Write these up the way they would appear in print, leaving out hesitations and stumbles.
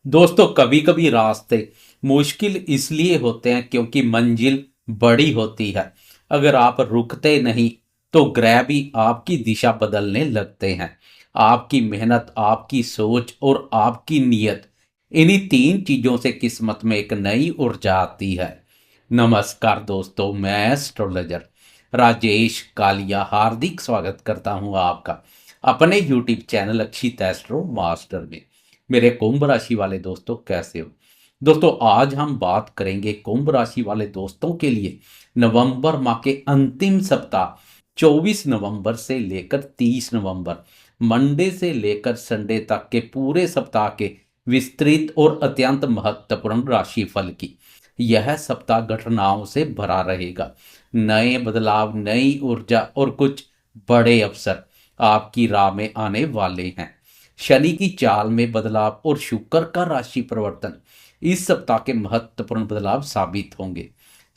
दोस्तों, कभी कभी रास्ते मुश्किल इसलिए होते हैं क्योंकि मंजिल बड़ी होती है। अगर आप रुकते नहीं तो ग्रह भी आपकी दिशा बदलने लगते हैं। आपकी मेहनत, आपकी सोच और आपकी नीयत, इन्हीं तीन चीजों से किस्मत में एक नई ऊर्जा आती है। नमस्कार दोस्तों, मैं एस्ट्रोलॉजर राजेश कालिया हार्दिक स्वागत करता हूं आपका अपने यूट्यूब चैनल अक्षित एस्ट्रो मास्टर में। मेरे कुंभ राशि वाले दोस्तों, कैसे हो? दोस्तों, आज हम बात करेंगे कुंभ राशि वाले दोस्तों के लिए नवंबर माह के अंतिम सप्ताह 24 नवंबर से लेकर 30 नवंबर, मंडे से लेकर संडे तक के पूरे सप्ताह के विस्तृत और अत्यंत महत्वपूर्ण राशिफल की। यह सप्ताह घटनाओं से भरा रहेगा। नए बदलाव, नई ऊर्जा और कुछ बड़े अवसर आपकी राह में आने वाले हैं। शनि की चाल में बदलाव और शुक्र का राशि परिवर्तन इस सप्ताह के महत्वपूर्ण बदलाव साबित होंगे।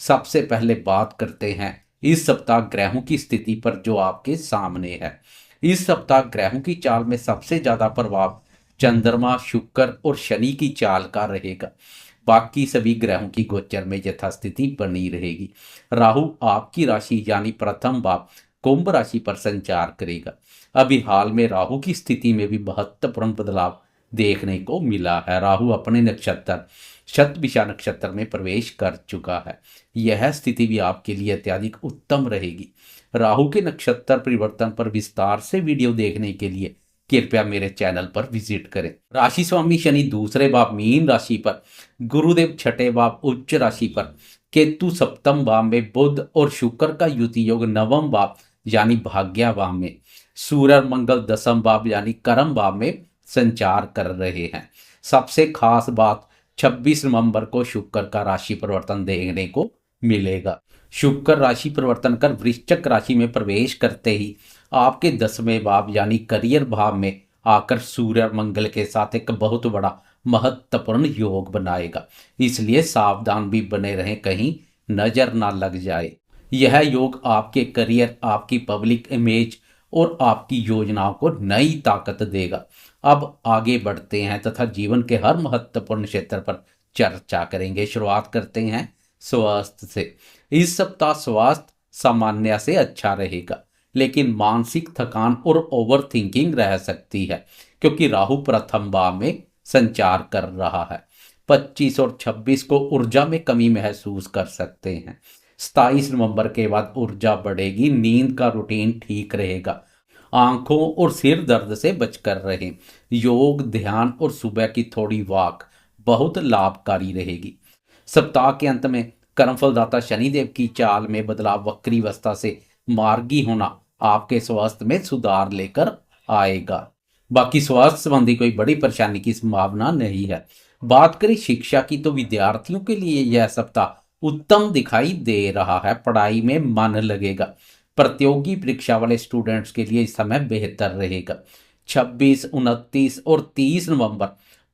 सबसे पहले बात करते हैं इस सप्ताह ग्रहों की स्थिति पर जो आपके सामने है। इस सप्ताह ग्रहों की चाल में सबसे ज्यादा प्रभाव चंद्रमा, शुक्र और शनि की चाल का रहेगा। बाकी सभी ग्रहों की गोचर में यथास्थिति बनी रहेगी। राहु आपकी राशि यानी प्रथम भाव कुंभ राशि पर संचार करेगा। अभी हाल में राहु की स्थिति में भी महत्वपूर्ण बदलाव देखने को मिला है। राहु अपने नक्षत्र शतभिषा नक्षत्र में प्रवेश कर चुका है। यह स्थिति भी आपके लिए अत्यधिक उत्तम रहेगी। राहु के नक्षत्र परिवर्तन पर विस्तार से वीडियो देखने के लिए कृपया मेरे चैनल पर विजिट करें। राशि स्वामी शनि दूसरे भाव मीन राशि पर, गुरुदेव छठे भाव उच्च राशि पर, केतु सप्तम भाव में, बुध और शुक्र का युति योग नवम भाव यानी भाग्य भाव में, सूर्य और मंगल दसम भाव यानी कर्म भाव में संचार कर रहे हैं। सबसे खास बात, 26 नवंबर को शुक्र का राशि परिवर्तन देखने को मिलेगा। शुक्र राशि परिवर्तन कर वृश्चिक राशि में प्रवेश करते ही आपके 10वें भाव यानी करियर भाव में आकर सूर्य और मंगल के साथ एक बहुत बड़ा महत्वपूर्ण योग बनाएगा। इसलिए सावधान भी बने रहें, कहीं नजर ना लग जाए। यह योग आपके करियर, आपकी पब्लिक इमेज और आपकी योजनाओं को नई ताकत देगा। अब आगे बढ़ते हैं तथा जीवन के हर महत्वपूर्ण क्षेत्र पर चर्चा करेंगे। शुरुआत करते हैं स्वास्थ्य से। इस सप्ताह स्वास्थ्य सामान्य से अच्छा रहेगा, लेकिन मानसिक थकान और ओवर थिंकिंग रह सकती है क्योंकि राहु प्रथम भाव में संचार कर रहा है। 25 और 26 को ऊर्जा में कमी महसूस कर सकते हैं। 27 नवंबर के बाद ऊर्जा बढ़ेगी। नींद का रूटीन ठीक रहेगा। आंखों और सिर दर्द से बचकर रहें। योग, ध्यान और सुबह की थोड़ी वॉक बहुत लाभकारी रहेगी। सप्ताह के अंत में कर्मफलदाता शनिदेव की चाल में बदलाव, वक्री अवस्था से मार्गी होना आपके स्वास्थ्य में सुधार लेकर आएगा। बाकी स्वास्थ्य संबंधी कोई बड़ी परेशानी की संभावना नहीं है। बात करें शिक्षा की तो विद्यार्थियों के लिए यह सप्ताह उत्तम दिखाई दे रहा है। पढ़ाई में मन लगेगा। प्रतियोगी परीक्षा वाले स्टूडेंट्स के लिए इस समय बेहतर रहेगा। 26, 29 और 30 नवंबर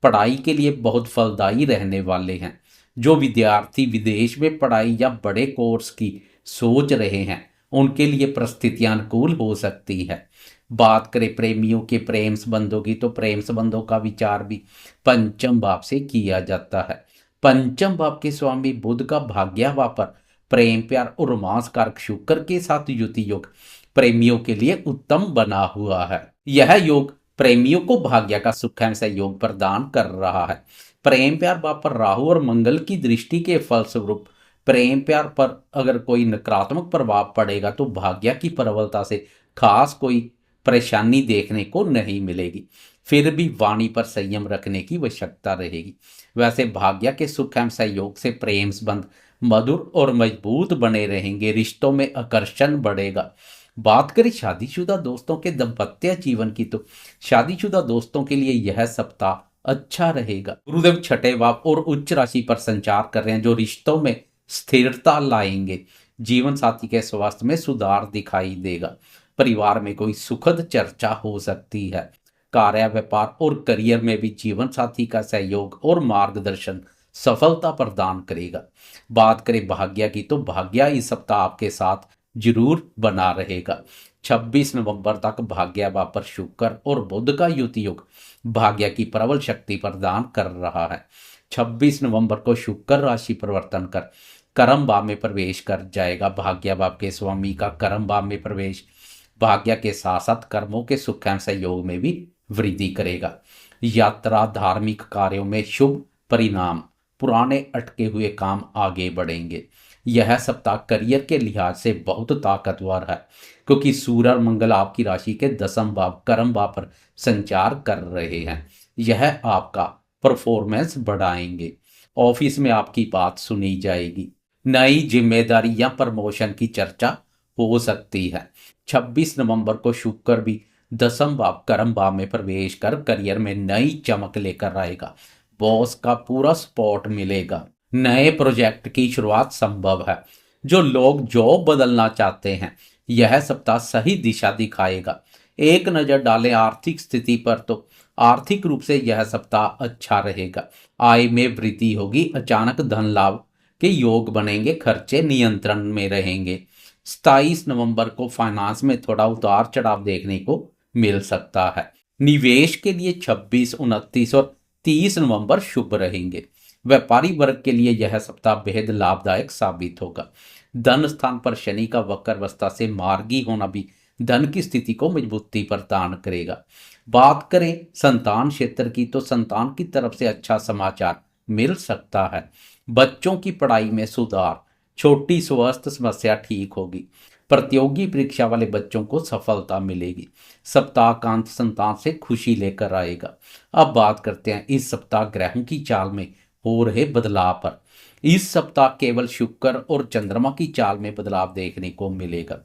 पढ़ाई के लिए बहुत फलदायी रहने वाले हैं। जो विद्यार्थी विदेश में पढ़ाई या बड़े कोर्स की सोच रहे हैं, उनके लिए परिस्थितियां अनुकूल हो सकती है। बात करें प्रेमियों के प्रेम संबंधों की तो प्रेम संबंधों का विचार भी पंचम भाव से किया जाता है। पंचम भाव के स्वामी बुध का भाग्य भाव पर प्रेम, प्यार और रोमांस कारक शुक्र के साथ युति योग प्रेमियों के लिए उत्तम बना हुआ है। यह योग प्रेमियों को भाग्य का सुखमय सहयोग प्रदान कर रहा है। प्रेम प्यार भाव पर राहु और मंगल की दृष्टि के फलस्वरूप प्रेम प्यार पर अगर कोई नकारात्मक प्रभाव पड़ेगा तो भाग्य की प्रबलता से खास कोई परेशानी देखने को नहीं मिलेगी। फिर भी वाणी पर संयम रखने की आवश्यकता रहेगी। वैसे भाग्य के सुख एवं सहयोग से प्रेम संबंध मधुर और मजबूत बने रहेंगे। रिश्तों में आकर्षण बढ़ेगा। बात करें शादीशुदा दोस्तों के दाम्पत्य जीवन की तो शादीशुदा दोस्तों के लिए यह सप्ताह अच्छा रहेगा। गुरुदेव छठे भाव और उच्च राशि पर संचार कर रहे हैं जो रिश्तों में स्थिरता लाएंगे। जीवन साथी के स्वास्थ्य में सुधार दिखाई देगा। परिवार में कोई सुखद चर्चा हो सकती है। कार्य, व्यापार और करियर में भी जीवन साथी का सहयोग और मार्गदर्शन सफलता प्रदान करेगा। बात करें भाग्य की तो भाग्य इस सप्ताह आपके साथ जरूर बना रहेगा। 26 नवंबर तक भाग्य भाव पर शुक्र और बुध का युति योग भाग्य की प्रबल शक्ति प्रदान कर रहा है। 26 नवंबर को शुक्र राशि परिवर्तन कर कर्म भाव में प्रवेश कर जाएगा। भाग्य भाव के स्वामी का कर्म भाव में प्रवेश भाग्य के साथ साथ कर्मों के सुख एवं सहयोग में भी वृद्धि करेगा। यात्रा, धार्मिक कार्यों में शुभ परिणाम, पुराने अटके हुए काम आगे बढ़ेंगे। यह सप्ताह करियर के लिहाज से बहुत ताकतवर है, क्योंकि सूर्य और मंगल आपकी राशि के 10वें भाव कर्म भाव पर संचार कर रहे हैं। यह आपका परफॉर्मेंस बढ़ाएंगे। ऑफिस में आपकी बात सुनी जाएगी। नई जिम्मेदारी या प्रमोशन की चर्चा हो सकती है। 26 नवंबर को शुक्र भी 10वें भाव कर्म भाव में प्रवेश कर करियर में नई चमक लेकर आएगा। बॉस का पूरा सपोर्ट मिलेगा। नए प्रोजेक्ट की शुरुआत संभव है। जो लोग जॉब बदलना चाहते हैं, यह सप्ताह सही दिशा दिखाएगा। एक नजर डालें आर्थिक स्थिति पर तो आर्थिक रूप से यह सप्ताह अच्छा रहेगा। आय में वृद्धि होगी, अचानक धन लाभ के योग बनेंगे, खर्चे नियंत्रण में रहेंगे। 27 नवंबर को फाइनेंस में थोड़ा उतार चढ़ाव देखने को मिल सकता है। निवेश के लिए 26, 29 और 30 नवंबर शुभ रहेंगे। व्यापारी वर्ग के लिए यह सप्ताह बेहद लाभदायक साबित होगा। धन स्थान पर शनि का वक्र अवस्था से मार्गी होना भी धन की स्थिति को मजबूती प्रदान करेगा। बात करें संतान क्षेत्र की, तो संतान की तरफ से अच्छा समाचार मिल सकता है। बच्चों की पढ़ाई में सुधार, छोटी स्वास्थ्य समस्या ठीक होगी। प्रतियोगी परीक्षा वाले बच्चों को सफलता मिलेगी। सप्ताह कांत संतान से खुशी लेकर आएगा। अब बात करते हैं इस सप्ताह ग्रहों की चाल में हो रहे बदलाव पर। इस सप्ताह केवल शुक्र और चंद्रमा की चाल में बदलाव देखने को मिलेगा।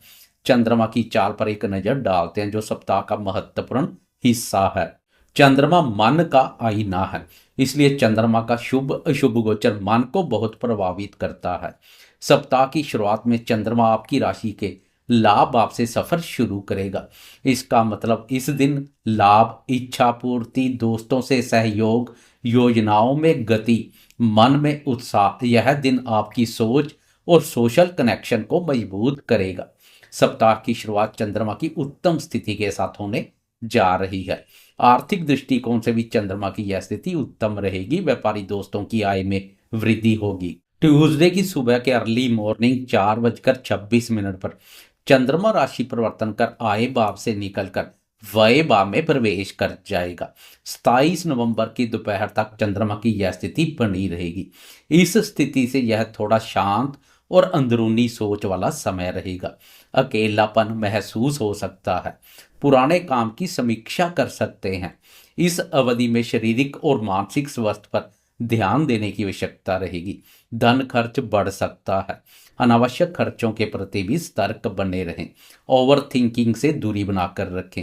चंद्रमा की चाल पर एक नजर डालते हैं, जो सप्ताह का महत्वपूर्ण हिस्सा है। चंद्रमा मन का आईना है, इसलिए चंद्रमा का शुभ अशुभ गोचर मन को बहुत प्रभावित करता है। सप्ताह की शुरुआत में चंद्रमा आपकी राशि के लाभ भाव से सफर शुरू करेगा। इसका मतलब इस दिन लाभ, इच्छा पूर्ति, दोस्तों से सहयोग, योजनाओं में गति, मन में उत्साह, यह दिन आपकी सोच और सोशल कनेक्शन को मजबूत करेगा। सप्ताह की शुरुआत चंद्रमा की उत्तम स्थिति के साथ होने जा रही है। आर्थिक दृष्टिकोण से भी चंद्रमा की यह स्थिति उत्तम रहेगी। व्यापारी दोस्तों की आय में वृद्धि होगी। ट्यूसडे की सुबह के अर्ली मॉर्निंग 4:26 पर चंद्रमा राशि परिवर्तन कर आय भाव से निकलकर व्यय भाव में प्रवेश कर जाएगा। 27 नवंबर की दोपहर तक चंद्रमा की यह स्थिति बनी रहेगी। इस स्थिति से यह थोड़ा शांत और अंदरूनी सोच वाला समय रहेगा। अकेलापन महसूस हो सकता है। पुराने काम की समीक्षा कर सकते हैं। इस अवधि में शारीरिक और मानसिक स्वास्थ्य पर ध्यान देने की आवश्यकता रहेगी। धन खर्च बढ़ सकता है। अनावश्यक खर्चों के प्रति भी सतर्क बने रहें। ओवर थिंकिंग से दूरी बनाकर रखें।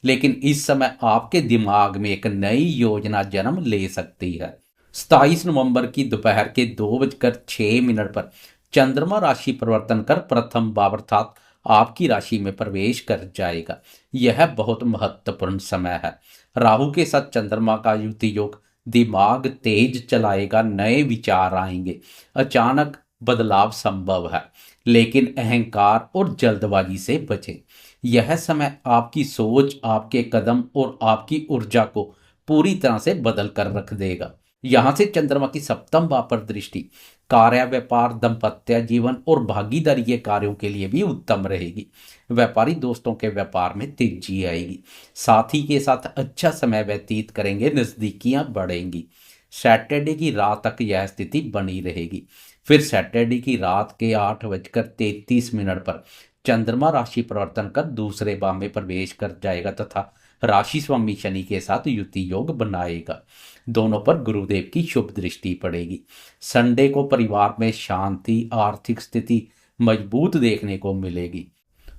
लेकिन इस समय आपके दिमाग में एक नई योजना जन्म ले सकती है। 27 नवंबर की दोपहर के 2:06 पर चंद्रमा राशि परिवर्तन कर प्रथम भाव अर्थात आपकी राशि में प्रवेश कर जाएगा। यह बहुत महत्वपूर्ण समय है। राहु के साथ चंद्रमा का युति योग दिमाग तेज चलाएगा, नए विचार आएंगे, अचानक बदलाव संभव है, लेकिन अहंकार और जल्दबाजी से बचें। यह समय आपकी सोच, आपके कदम और आपकी ऊर्जा को पूरी तरह से बदल कर रख देगा। यहां से चंद्रमा की सप्तम भाव पर दृष्टि कार्य, व्यापार, दाम्पत्य जीवन और भागीदारी के कार्यों के लिए भी उत्तम रहेगी। व्यापारी दोस्तों के व्यापार में तेजी आएगी। साथी के साथ अच्छा समय व्यतीत करेंगे, नजदीकियां बढ़ेंगी। सैटरडे की रात तक यह स्थिति बनी रहेगी। फिर सैटरडे की रात के 8:33 पर चंद्रमा राशि परिवर्तन कर दूसरे भाव में प्रवेश कर जाएगा तथा राशि स्वामी शनि के साथ युति योग बनाएगा। दोनों पर गुरुदेव की शुभ दृष्टि पड़ेगी। संडे को परिवार में शांति, आर्थिक स्थिति मजबूत देखने को मिलेगी।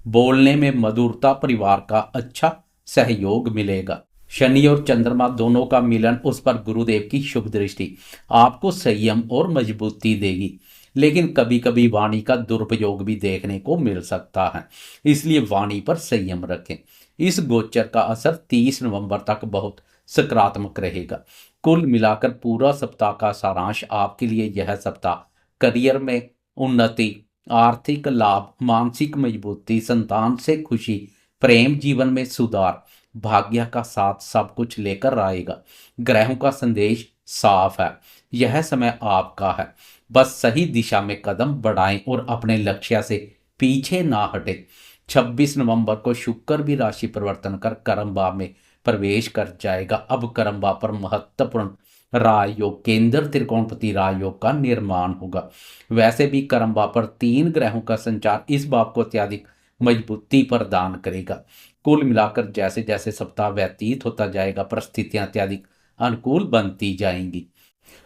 बोलने में मधुरता, परिवार का अच्छा सहयोग मिलेगा। शनि और चंद्रमा दोनों का मिलन, उस पर गुरुदेव की शुभ दृष्टि आपको संयम और मजबूती देगी। लेकिन कभी कभी वाणी का दुरुपयोग भी देखने को मिल सकता है, इसलिए वाणी पर संयम रखें। इस गोचर का असर 30 नवंबर तक बहुत सकारात्मक रहेगा। कुल मिलाकर पूरा सप्ताह का सारांश आपके लिए यह सप्ताह करियर में उन्नति, आर्थिक लाभ, मानसिक मजबूती, संतान से खुशी, प्रेम जीवन में सुधार, भाग्य का साथ सब कुछ लेकर आएगा। ग्रहों का संदेश साफ है, यह समय आपका है। बस सही दिशा में कदम बढ़ाएं और अपने लक्ष्य से पीछे ना हटे। 26 नवंबर को शुक्र भी राशि परिवर्तन कर कर्म भाव में प्रवेश कर जाएगा। अब कर्म भाव पर महत्वपूर्ण राजयोग, केंद्र त्रिकोणपति राजयोग का निर्माण होगा। वैसे भी कर्म भाव पर 3 ग्रहों का संचार इस भाव को अत्यधिक मजबूती प्रदान करेगा। कुल मिलाकर जैसे जैसे सप्ताह व्यतीत होता जाएगा, परिस्थितियां अत्यधिक अनुकूल बनती जाएंगी।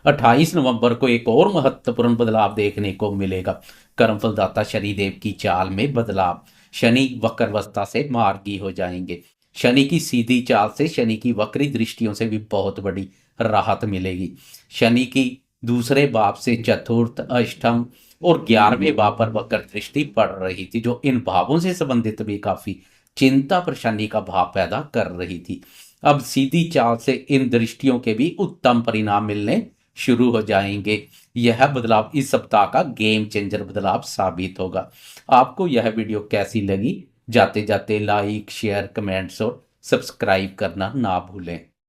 28 नवंबर को एक और महत्वपूर्ण बदलाव देखने को मिलेगा। कर्मफलदाता शनिदेव की चाल में बदलाव। शनि वक्रवस्था से मार्गी हो जाएंगे। शनि की सीधी चाल से, शनि की वक्री दृष्टियों से भी बहुत बड़ी राहत मिलेगी। शनि की दूसरे भाव से चतुर्थ, अष्टम और 11वें भाव पर वक्र दृष्टि पड़ रही थी, जो इन भावों से संबंधित भी काफी चिंता परेशानी का भाव पैदा कर रही थी। अब सीधी चाल से इन दृष्टियों के भी उत्तम परिणाम मिलने शुरू हो जाएंगे। यह बदलाव इस सप्ताह का गेम चेंजर बदलाव साबित होगा। आपको यह वीडियो कैसी लगी? जाते जाते लाइक, शेयर, कमेंट्स और सब्सक्राइब करना ना भूलें।